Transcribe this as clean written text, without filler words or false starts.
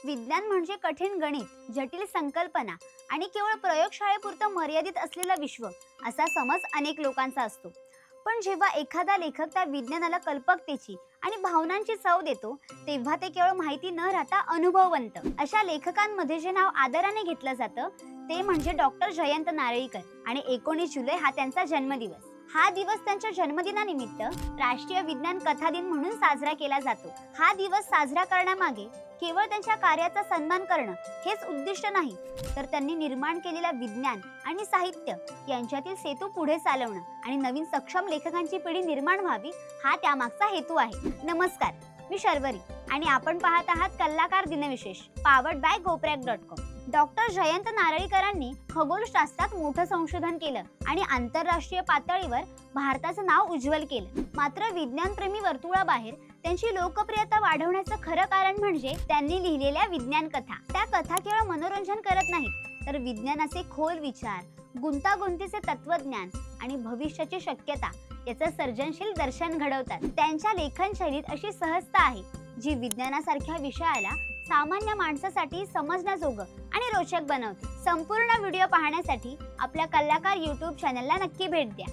विज्ञान म्हणजे कठीण गणित, जटिल संकल्पना आणि केवळ प्रयोगशाळेपुरतं मर्यादित असलेलं विश्व असा समज अनेक लोकांचा असतो. पण जेव्हा एखादा लेखक त्या विज्ञानाला कल्पकतेची आणि भावनांची चव देतो, तेव्हा ते केवळ माहिती न राहता अनुभववंत. अशा लेखकांमध्ये जे नाव आदराने घेतलं जातं ते म्हणजे डॉक्टर जयंत नारळीकर. आणि 19 जुलै हा त्यांचा जन्मदिवस. हा दिवस त्यांच्या जन्मदिनानिमित्त राष्ट्रीय विज्ञान कथा दिन म्हणून साजरा केला जातो. हा दिवस साजरा करण्यामागे केवळ त्यांच्या कार्याचा सन्मान करणं हेच उद्दिष्ट नाही, तर त्यांनी निर्माण केलेल्या विज्ञान आणि साहित्य यांच्यातील सेतू पुढे चालवणं आणि नवीन सक्षम लेखकांची पिढी निर्माण व्हावी हा त्यामागचा हेतू आहे. नमस्कार, मी शर्वरी आणि आपण पाहत आहात कलाकार दिनविशेष, powered by goprek.com. Doctor Jayant नारळीकरांनी खगोलशास्त्रात मोठं संशोधन केलं आणि आंतरराष्ट्रीय पातळीवर भारताचं नाव उज्ज्वल केलं. मात्र विज्ञानप्रेमी वर्तुळाबाहेर त्यांची लोकप्रियता वाढवण्याचं खरं कारण म्हणजे त्यांनी लिहिलेल्या विज्ञान कथा. त्या कथा केवळ मनोरंजन करत नाहीत, तर विज्ञानाचे खोल विचार, गुंतागुंतीचे तत्वज्ञान आणि भविष्याची शक्यता याचं सर्जनशील दर्शन घडवतात. त्यांच्या लेखन शैलीत अशी सहजता आहे जी विज्ञानासारख्या विषयाला सामान्य माणसासाठी समजण्याजोगं आणि रोचक बनवते. संपूर्ण व्हिडिओ पाहण्यासाठी आपल्या कलाकार YouTube चॅनलला नक्की भेट द्या.